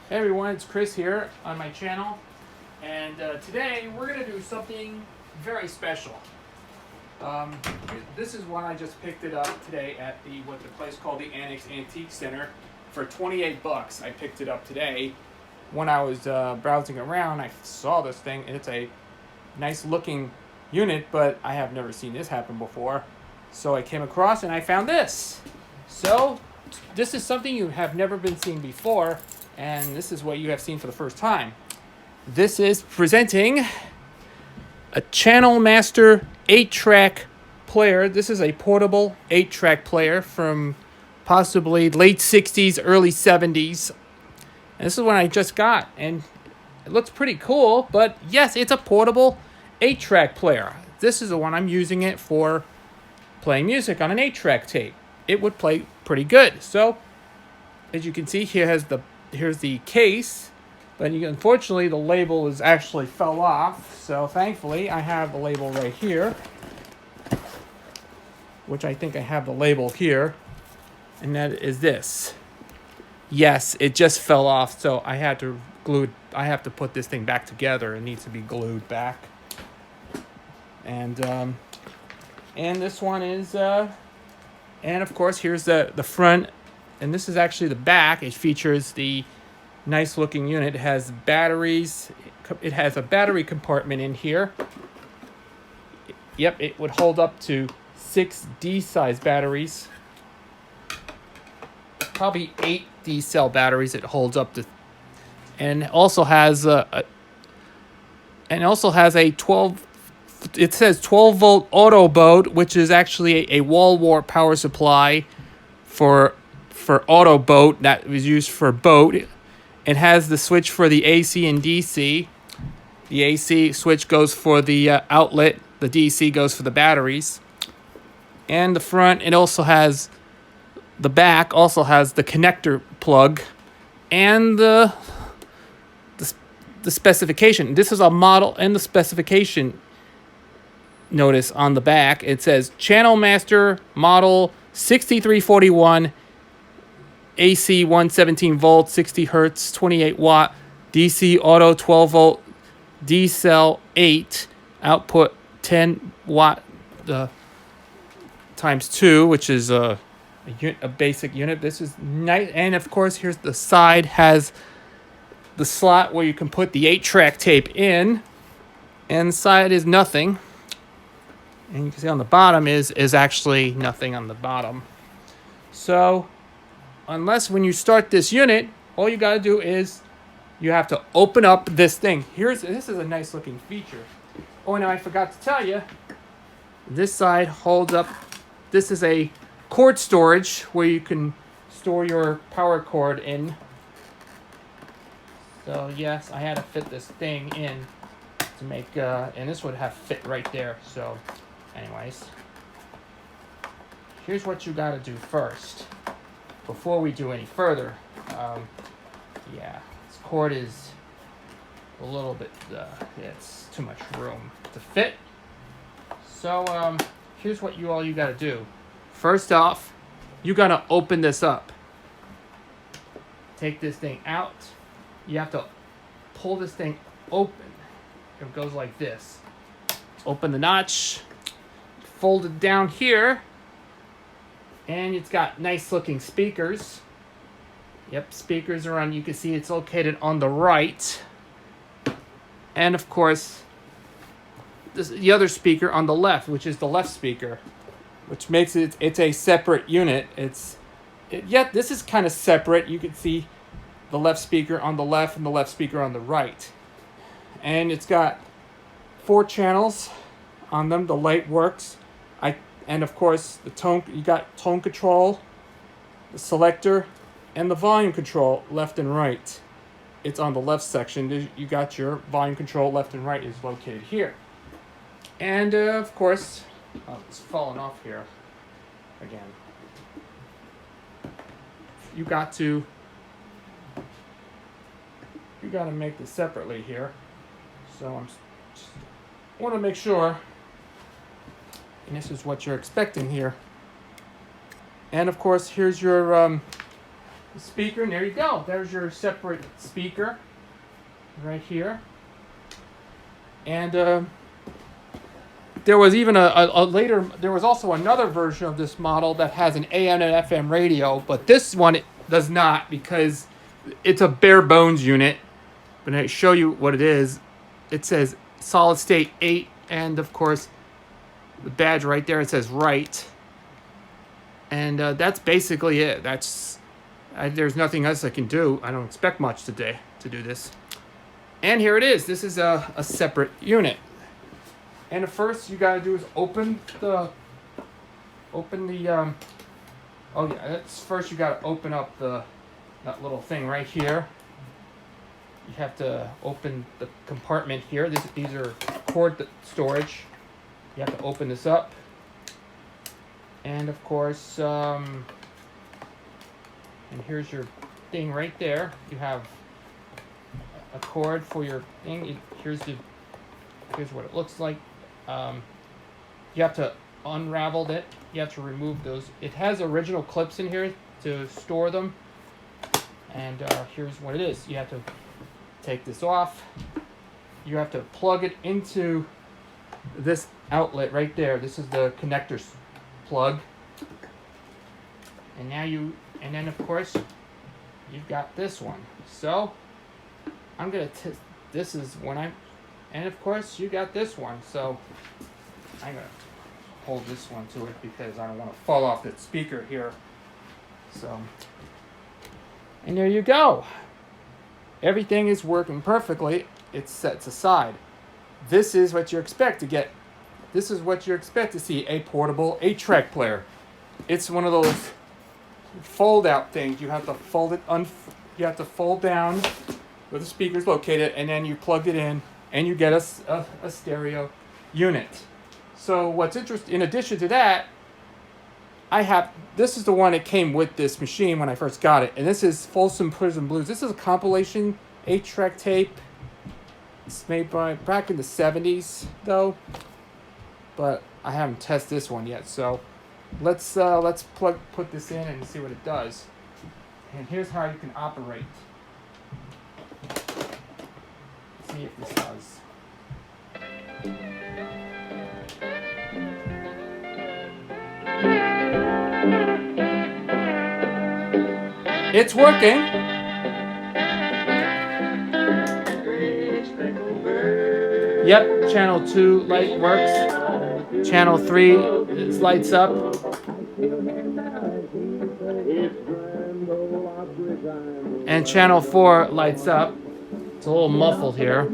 Hey everyone, it's Chris here on my channel, and today we're going to do something very special. Um, this is one I just picked it up today at the place called the Annex Antique Center for 28 bucks. I picked it up today. When I was browsing around, I saw this thing, and it's a nice looking unit, but I have never seen this happen before. So I came across and I found this. So this is something you have never been seen before, and this is what you have seen for the first time. This is presenting a Channel Master 8-track player. This is a portable 8-track player from possibly late 60s, early 70s. And this is one I just got, and it looks pretty cool, but yes, it's a portable 8-track player. This is the one I'm using it for playing music on an 8-track tape. It would play pretty good. So, as you can see, here's the case, but unfortunately the label is actually fell off. So thankfully I have the label right here, which I think I have the label here, and that is this. Yes, it just fell off, so I have to put this thing back together. It needs to be glued back. And this one is and of course here's the front, and this is actually the back. It features the nice looking unit. It has batteries. It has a battery compartment in here. Yep, it would hold up to 6 D-size batteries. Probably 8 D-cell batteries it holds up to. And it also has a 12, it says 12 volt auto boat, which is actually a wall wart power supply for auto boat that was used for boat. It has the switch for the AC and DC. The AC switch goes for the outlet. The DC goes for the batteries. And the front, the back also has the connector plug and the specification. This is a model, and the specification notice on the back. It says Channel Master model 6341, AC 117 volts, 60 hertz, 28 watt, DC auto 12 volt, D cell 8, output 10 watt times 2, which is a basic unit. This is nice. And of course, here's the side, has the slot where you can put the 8-track tape in, and the side is nothing. And you can see on the bottom is actually nothing on the bottom. So, unless when you start this unit, all you gotta do is you have to open up this thing. This is a nice looking feature. Oh, and I forgot to tell you, this side holds up. This is a cord storage where you can store your power cord in. So yes, I had to fit this thing in to make, and this would have fit right there. So, anyways, here's what you got to do first before we do any further. This cord is a little bit, it's too much room to fit. So here's what you got to do. First off, you got to open this up. Take this thing out. You have to pull this thing open. It goes like this. Open the notch. Fold it down here. And it's got nice looking speakers. Yep, speakers are on. You can see it's located on the right. And of course, the other speaker on the left, which is the left speaker, which makes it's a separate unit. This is kind of separate. You can see the left speaker on the left and the left speaker on the right. And it's got 4 channels on them. The light works. And of course the tone. You got tone control, the selector, and the volume control left and right. It's on the left section. You got your volume control left and right is located here. And of course, it's falling off here again. You got to make this separately here. So I want to make sure, and this is what you're expecting here. And of course, here's your speaker, and there you go. There's your separate speaker right here. And there was even a later, there was also another version of this model that has an AM and FM radio, but this one does not because it's a bare bones unit. But I show you what it is. It says solid state 8, and of course the badge right there, it says right. And that's basically it. There's nothing else I can do. I don't expect much today to do this. And here it is. This is a separate unit. And the first you gotta do is open the oh yeah, that's first you gotta open up that little thing right here. You have to open the compartment here. These are cord storage. You have to open this up. And of course, and here's your thing right there. You have a cord for your thing. Here's what it looks like. You have to unravel it. You have to remove those. It has original clips in here to store them. And here's what it is. You have to take this off. You have to plug it into this outlet right there. This is the connector plug. And then of course you've got this one. So I'm gonna this is when and of course you got this one. So I'm gonna hold this one to it because I don't want to fall off the speaker here. So, and there you go. Everything is working perfectly. It's set aside. This is what you expect to get. This is what you expect to see, a portable 8-track player. It's one of those fold-out things. You have to fold it. You have to fold down where the speaker's located, and then you plug it in, and you get a stereo unit. So what's interesting, in addition to that, this is the one that came with this machine when I first got it, and this is Folsom Prison Blues. This is a compilation 8-track tape. It's made back in the 70s, though, but I haven't tested this one yet. So let's put this in and see what it does. And here's how you can operate. Let's see if this does. It's working. Yep, channel 2 light works. Channel 3 lights up. And channel 4 lights up. It's a little muffled here.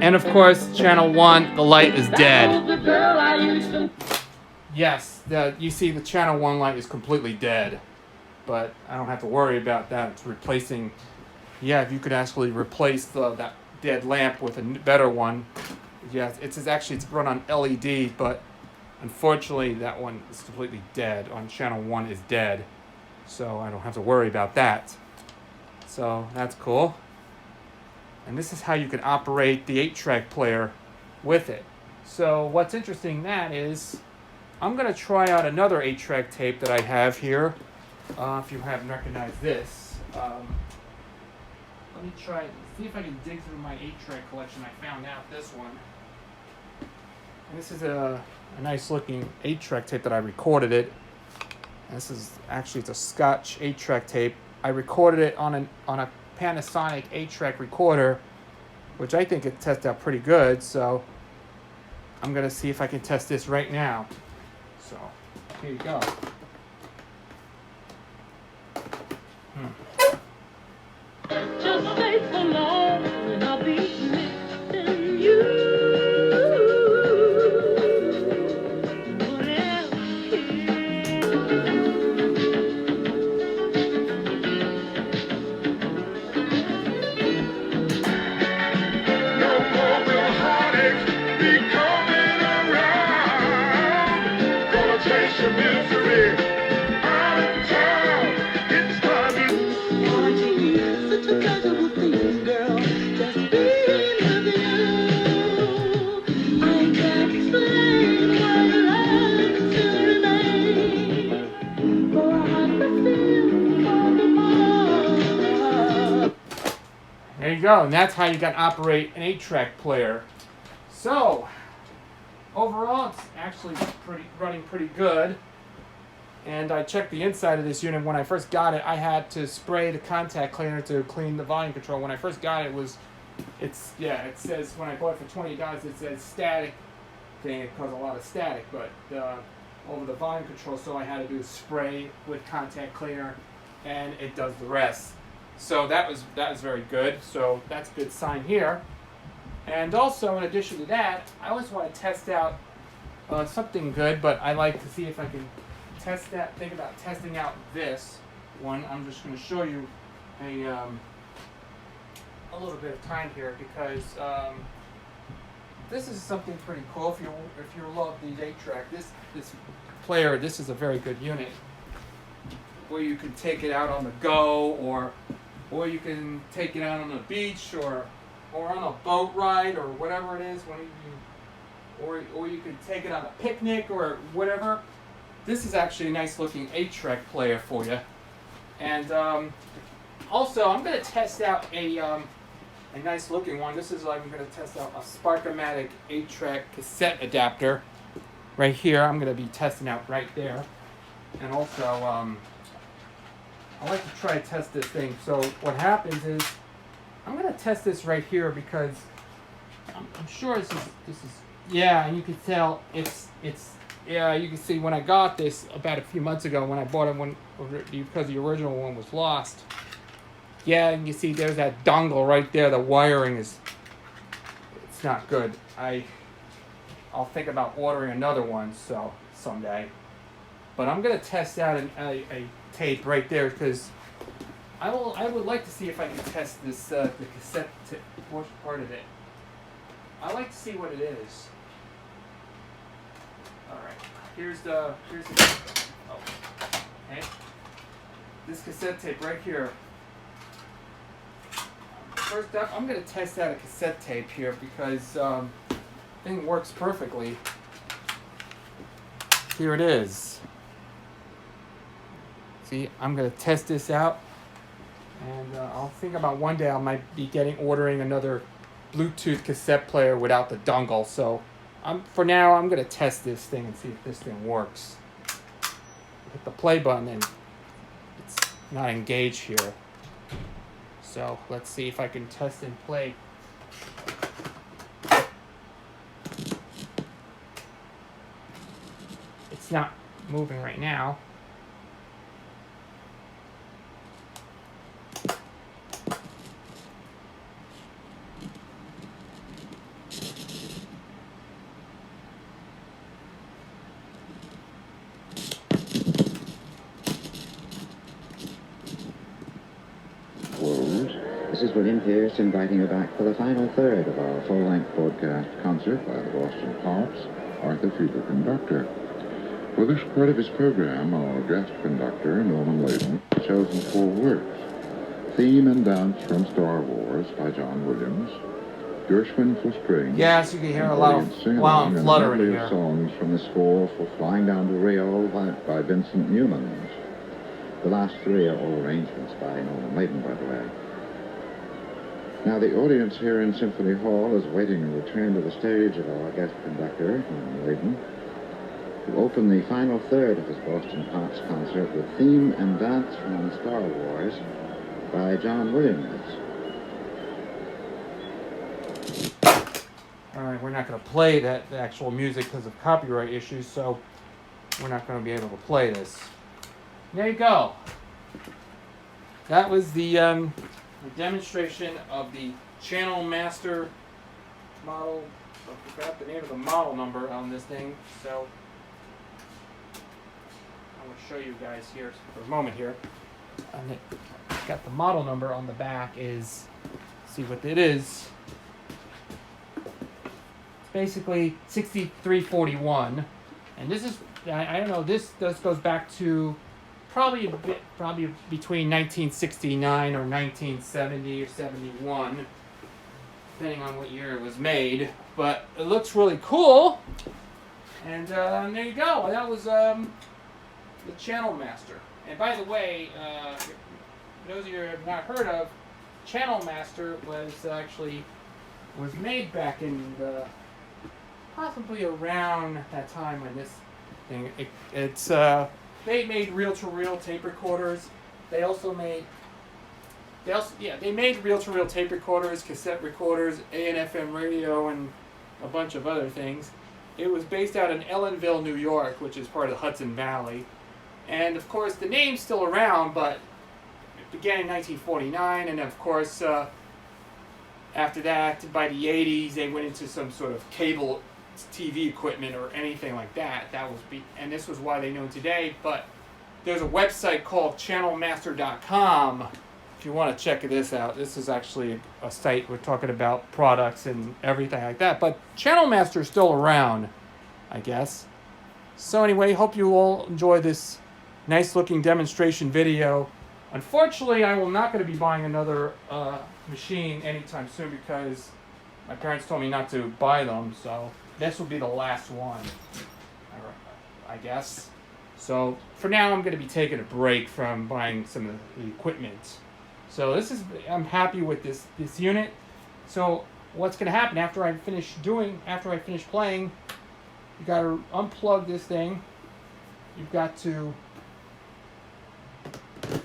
And of course, channel 1, the light is dead. Yes, you see the channel 1 light is completely dead. But I don't have to worry about that. It's replacing. Yeah, if you could actually replace that dead lamp with a better one. Yeah, it's run on LED, but unfortunately that one is completely dead. On channel 1 is dead. So I don't have to worry about that. So that's cool. And this is how you can operate the 8-track player with it. So what's interesting that is, I'm going to try out another 8-track tape that I have here. If you haven't recognized this. Let me try it. See if I can dig through my 8-track collection. I found out this one. And this is a nice looking 8-track tape that I recorded it. And this is actually, it's a Scotch 8-track tape. I recorded it on a Panasonic 8-track recorder, which I think it tested out pretty good. So I'm gonna see if I can test this right now. So here you go. Just stay so long and I'll be missing you. What else no more will heartaches be coming around. Gonna chase your misery out of town. It's time to go. And that's how you can operate an 8-track player. So, overall, it's actually running pretty good. And I checked the inside of this unit. When I first got it, I had to spray the contact cleaner to clean the volume control. When I first got it, it says, when I bought it for $20, it says static thing. It caused a lot of static, but over the volume control, so I had to do spray with contact cleaner, and it does the rest. So that was very good. So that's a good sign here. And also, in addition to that, I always want to test out something good, but I like to see if I can think about testing out this one. I'm just going to show you a little bit of time here, because this is something pretty cool. If you love these 8-track, this player, this is a very good unit where you can take it out on the go, or you can take it out on the beach, or on a boat ride, or whatever it is, or you can take it on a picnic or whatever. This is actually a nice looking 8-track player for you. And also, I'm going to test out a nice looking one. I'm going to test out a Sparkomatic 8-track cassette adapter. Right here, I'm going to be testing out right there. And also, I like to try to test this thing. So what happens is, I'm going to test this right here, because I'm sure this is yeah, and you can tell yeah, you can see when I got this about a few months ago, when I bought it because the original one was lost. Yeah, and you see there's that dongle right there. The wiring it's not good. I'll think about ordering another one someday. But I'm gonna test out a tape right there, because I would like to see if I can test this the cassette part of it. I like to see what it is. All right, here's the okay. This cassette tape right here. First up, I'm going to test out a cassette tape here, because the thing works perfectly. Here it is. See, I'm going to test this out, and I'll think about one day I might be ordering another Bluetooth cassette player without the dongle. So for now, I'm going to test this thing and see if this thing works. Hit the play button, and it's not engaged here. So let's see if I can test and play. It's not moving right now. This is William Pierce inviting you back for the final third of our full-length broadcast concert by the Boston Pops, Arthur Fiedler conductor. For this part of his program, our guest conductor, Norman Layden, has chosen 4 works: Theme and Dance from Star Wars by John Williams, Gershwin for Strings, yes, you can hear a lot of fluttering and a medley here. of songs from the score for Flying Down to Rio by Vincent Newman. The last 3 are all arrangements by Norman Layden, by the way. Now, the audience here in Symphony Hall is waiting the return to the stage of our guest conductor, Norman Layden, to open the final third of his Boston Pops concert with Theme and Dance from Star Wars by John Williams. All right, we're not going to play the actual music because of copyright issues, so we're not going to be able to play this. There you go. That was the demonstration of the Channel Master model. I forgot the name of the model number on this thing, so I will show you guys here for a moment here. And it's got the model number on the back. See what it is. It's basically 6341, and this is I don't know. This goes back to probably between 1969 or 1970 or 71, depending on what year it was made. But it looks really cool. And there you go. That was the Channel Master. And by the way, for those of you who have not heard of, Channel Master was made back in the, possibly around that time when this thing. They made reel-to-reel tape recorders. They made reel-to-reel tape recorders, cassette recorders, AM and FM radio, and a bunch of other things. It was based out in Ellenville, New York, which is part of the Hudson Valley. And of course, the name's still around, but it began in 1949, and of course, after that, by the 80s, they went into some sort of cable TV equipment or anything like that. And this was why they're known today. But there's a website called channelmaster.com. If you want to check this out, this is actually a site we're talking about products and everything like that. But Channel Master is still around, I guess. So anyway, hope you all enjoy this nice looking demonstration video. Unfortunately, I will not going to be buying another machine anytime soon because my parents told me not to buy them. So this will be the last one, I guess. So for now, I'm going to be taking a break from buying some of the equipment. So I'm happy with this unit. So what's going to happen after I finish playing, you got to unplug this thing. You've got to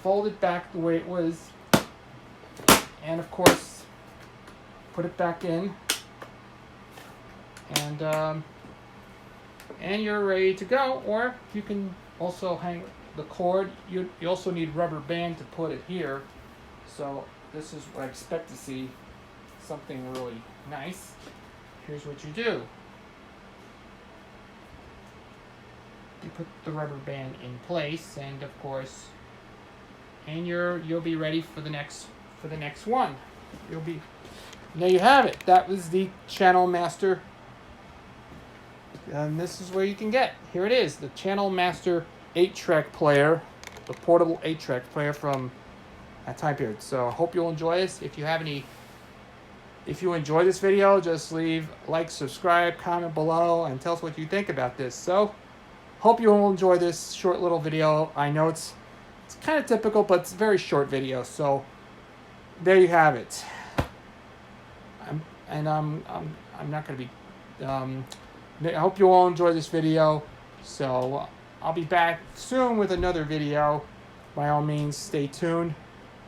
fold it back the way it was, and of course, put it back in, and you're ready to go. Or you can also hang the cord. You also need rubber band to put it here. So this is what I expect to see, something really nice. Here's what you do. You put the rubber band in place, and of course, you'll be ready for the next one. There you have it. That was the Channel Master. And this is where you can get. Here it is, the Channel Master 8-track player, the portable 8-track player from that time period. So I hope you'll enjoy this. If you enjoy this video, just leave like, subscribe, comment below, and tell us what you think about this. So hope you will enjoy this short little video. I know it's kind of typical, but it's a very short video. So there you have it. I'm not going to be. I hope you all enjoy this video. So I'll be back soon with another video. By all means, stay tuned.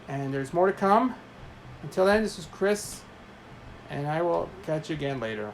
And there's more to come. Until then, this is Chris, and I will catch you again later.